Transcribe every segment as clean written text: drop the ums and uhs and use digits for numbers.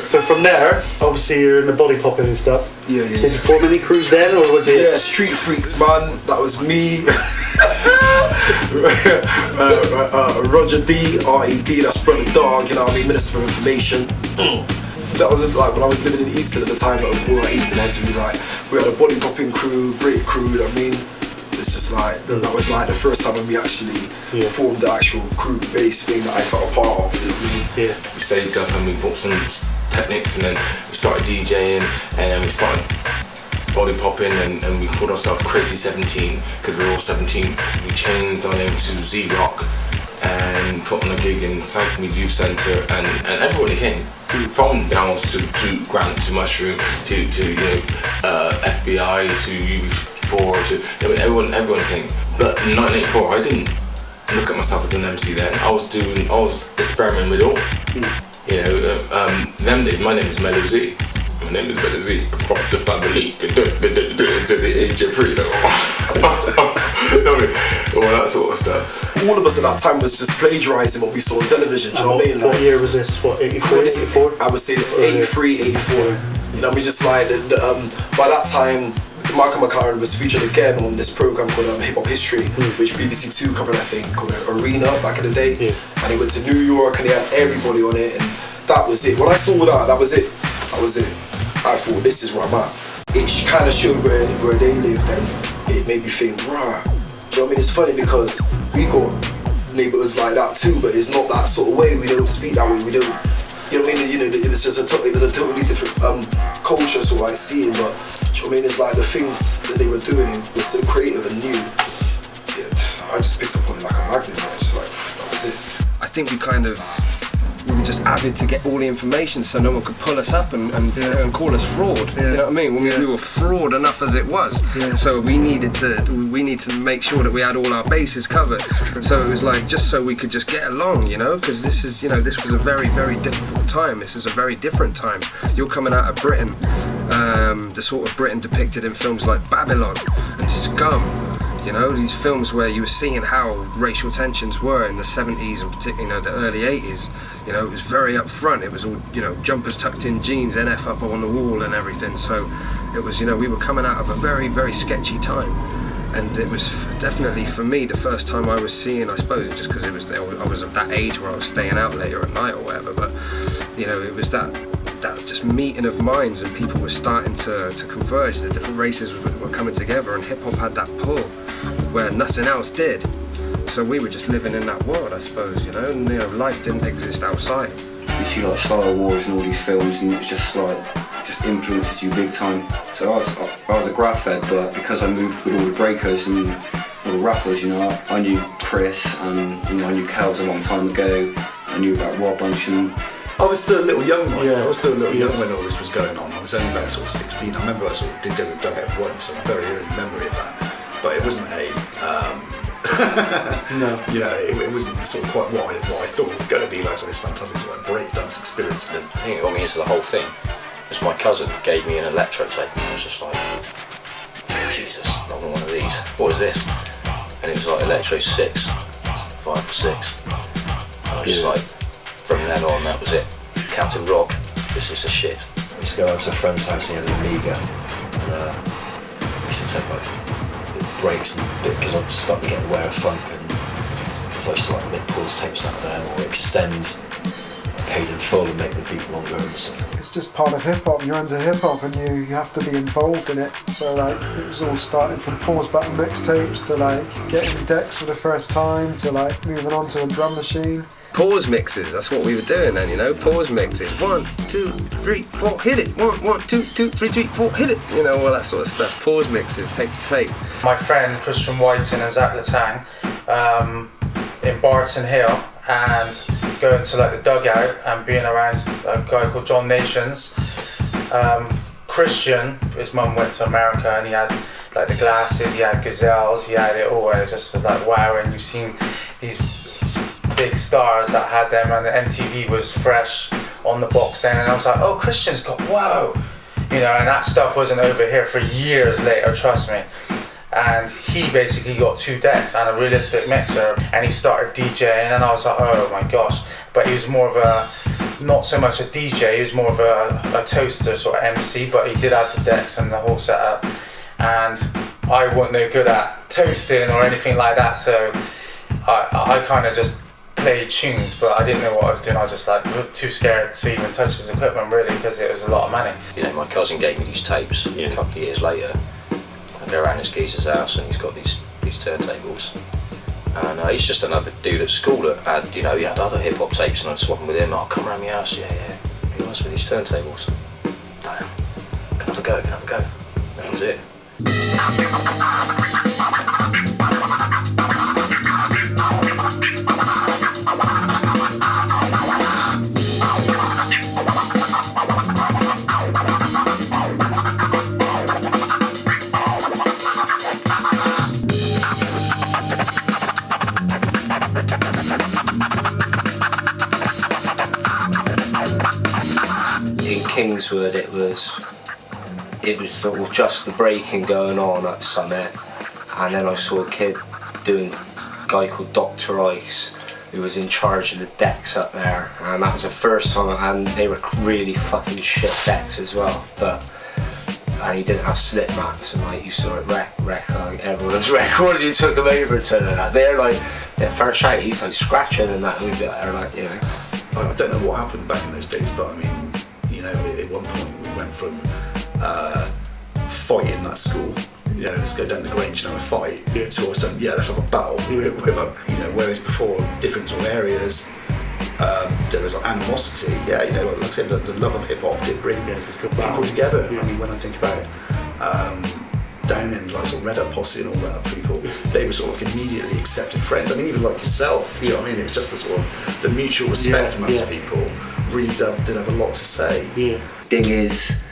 So from there, obviously you're in the body popping and stuff. Yeah. Did you form any crews then, or was it? Yeah, Street Freaks, man. That was me. Roger D, R.E.D. That's Brother Dog. You know what I mean? Minister for Information. That was like when I was living in Easton at the time. That was all like Easton heads. We had a body popping crew, break crew. I mean, it's just like that was like the first time when we actually formed the actual crew base thing that I felt a part of. You know what I mean? Yeah. We saved up and we bought some techniques, and then we started DJing, and then we started body popping, and we called ourselves Crazy 17 because we were all 17. We changed our name to Z-Rock and put on a gig in Southmead Youth Centre, and everybody came. From Downs to Grant to Mushroom to FBI to UB4 to everyone came. But in 1984 I didn't look at myself as an MC then. I was experimenting with all. You know, them days my name is Mellow Z. My name is Mellow Z from the family to the age of 3. All that sort of stuff. All of us at that time was just plagiarising what we saw on television. Do you know what I mean? What year was this? What, 83, 84? I would say this 83, 84. You know, we just like by that time. Michael McLaren was featured again on this program called Hip Hop History, which BBC Two covered, I think, called Arena back in the day. And he went to New York and he had everybody on it, and that was it. When I saw that was it. That was it. I thought, this is where I'm at. It kind of showed where they lived, and it made me think, rah. Do you know what I mean? It's funny because we got neighbourhoods like that too, but it's not that sort of way. We don't speak that way. We don't. You know what I mean? You know, it was just it was a totally different culture, so I see it. But do you know what I mean? It's like the things that they were doing was so creative and new. Yeah, I just picked up on it like a magnet. Man. Just like that was it. I think we were just avid to get all the information so no one could pull us up and call us fraud. You know what I mean? We were fraud enough as it was. So we needed to make sure that we had all our bases covered. So it was like just so we could just get along, you know, because this was a very, very difficult time. This is a very different time. You're coming out of Britain, the sort of Britain depicted in films like Babylon and Scum. You know, these films where you were seeing how racial tensions were in the 70s and particularly, the early 80s. You know, it was very upfront. It was all, jumpers tucked in jeans, NF up on the wall and everything. So it was, we were coming out of a very, very sketchy time. And it was definitely, for me, the first time I was seeing, I suppose, just because I was of that age where I was staying out later at night or whatever, but, it was that just meeting of minds, and people were starting to converge. The different races were coming together, and hip-hop had that pull where nothing else did. So we were just living in that world, I suppose, and life didn't exist outside. You see like Star Wars and all these films, and it's just influences you big time. So I was a graph head, but because I moved with all the breakers and all the rappers, I knew Chris and I knew Kels a long time ago. I knew about Rob and I was still a little young, I was still a little young when all this was going on. I was only about sort of 16. I remember I sort of did go to the dugout once, a very early memory of that. But it wasn't no. It wasn't sort of quite what I thought it was going to be, like sort of this fantastic sort of breakdance experience. The thing that got me into the whole thing was my cousin gave me an electro tape, and I was just like, oh, Jesus, I want one of these. What is this? And it was like Electro 6, 5 or 6. I was just like, from then on, that was it. Captain Rock, this is the shit. I used to go out to a friend's house and he had an Amiga, and he used to take like breaks and bit because I'd start to get aware of funk, and so I used to like nip pause tapes out of there or extend paid in full and make the beat longer and stuff. It's just part of hip hop. You're into hip hop and you have to be involved in it. So like it was all starting from pause button mixtapes to like getting decks for the first time to like moving on to a drum machine. Pause mixes, that's what we were doing then, pause mixes. 1, 2, 3, 4, hit it. 1, 2, 2, 3, 3, 4, hit it. All that sort of stuff. Pause mixes, tape to tape. My friend Christian Whiting and Zach Latang in Barton Hill, and going to like the dugout and being around a guy called John Nations. Christian, his mum went to America and he had like the glasses, he had gazelles, he had it all, and it just was like wow. And you've seen these big stars that had them, and the MTV was fresh on the box then, and I was like, oh, Christian's got whoa, and that stuff wasn't over here for years later, trust me. And he basically got 2 decks and a realistic mixer, and he started DJing, and I was like, oh my gosh. But he was more of a not so much a DJ, he was more of a toaster sort of MC, but he did have the decks and the whole setup. And I wasn't no good at toasting or anything like that, so I kind of just played tunes, but I didn't know what I was doing. I was just like too scared to even touch his equipment really, because it was a lot of money. You know, my cousin gave me these tapes a couple of years later. I go around this geezer's house and he's got these turntables. And he's just another dude at school that had, you know, he had other hip hop tapes, and I'd swap them with him. I'll come around my house, yeah. He was with these turntables. Damn, can I have a go? That was it. In Kingswood, it was sort of just the breaking going on at Summit, and then I saw a kid doing a guy called Dr. Ice, who was in charge of the decks up there, and that was the first time, and they were really fucking shit decks as well, and he didn't have slip mats, and like you saw it wreck like everyone's records, you took them over to that. They're like, their first out, he's like scratching and that, they're like, you know. I don't know what happened back in those days, but I mean, you know, at one point we went from fighting that school, you know, let's go down the Grange and have a fight, to all of a sudden, let's have a battle with you know, whereas before different sort of areas, there was like animosity, you know, like I said, the love of hip hop did bring people together. I mean, when I think about down in like sort of Red Up Posse and all that people, they were sort of like immediately accepted friends. I mean, even like yourself, do you know what I mean? It was just the sort of the mutual respect amongst people really did have a lot to say. Thing is,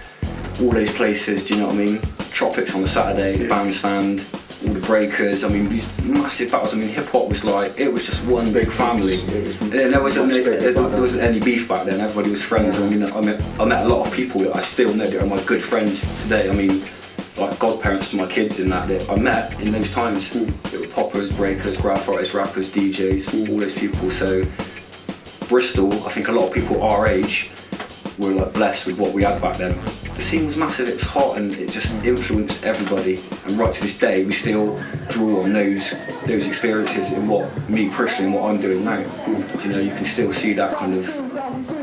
all those places, do you know what I mean? Tropics on the Saturday, the bandstand, all the breakers, I mean, these massive battles. I mean, hip hop was like, it was just one big family. And there wasn't any beef back then, everybody was friends. I mean, I met a lot of people that I still know that are my good friends today. I mean, like godparents to my kids in that I met in those times. There were poppers, breakers, graph artists, rappers, DJs, all those people. So Bristol, I think a lot of people our age were like blessed with what we had back then. The scene was massive, it was hot, and it just influenced everybody. And right to this day, we still draw on those experiences in what me personally and what I'm doing now. You know, you can still see that kind of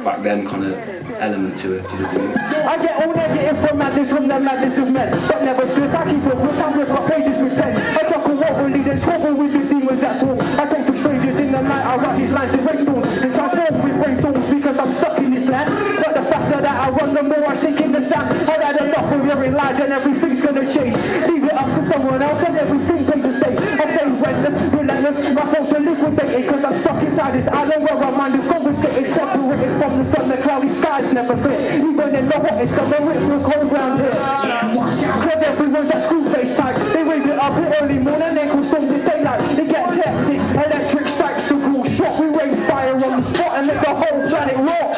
back then kind of element to it. I get all negative from the madness of men, but never slip. I keep it with cameras, got pages with pens. I talk a what will lead and squabble with the demons that swarm. I take to strangers in the night, I write these lines in rainstorms and transform with brainstorms because I'm stuck in this land. But the faster that I run, the more I sink in the sand. I've had enough of your lies and everything's gonna change. Leave it up to someone else and everything's going to say. I stay relentless, my thoughts are liquidated cause I'm stuck inside this island where my mind is confiscated, separated from the sun, the cloudy skies never clear. Even in the hottest summer, it feels cold round here. Cause everyone's at school face time. They wake it up at early morning, they call storms at daylight. It gets hectic, electric strikes to cool shot. We rain fire on the spot and let the whole planet rock.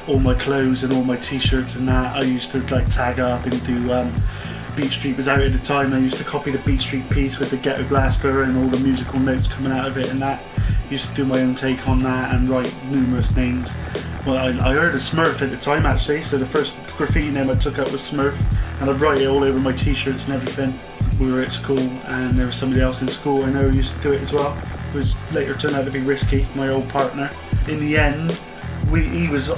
All my clothes and all my t-shirts and that, I used to like tag up and do Beat Street was out at the time. I used to copy the Beat Street piece with the Ghetto Blaster and all the musical notes coming out of it and that. Used to do my own take on that and write numerous names. Well, I heard of Smurf at the time actually, so the first graffiti name I took up was Smurf, and I'd write it all over my t-shirts and everything. We were at school and there was somebody else in school I know who used to do it as well. It was later turned out to be Risky, my old partner. In the end, he was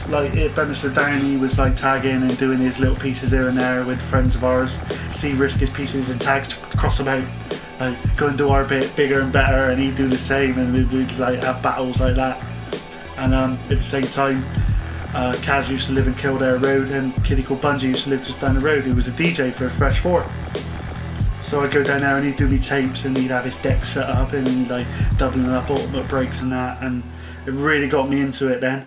like Banister Down, he was like tagging and doing his little pieces here and there with friends of ours. See Risky's pieces and tags across them out, like go and do our bit bigger and better, and he'd do the same, and we'd like have battles like that. And at the same time, Kaz used to live in Kildare Road, and a kiddie called Bungie used to live just down the road, who was a DJ for Fresh 4. So I'd go down there and he'd do me tapes and he'd have his deck set up and he'd like doubling up ultimate breaks and that, and it really got me into it then.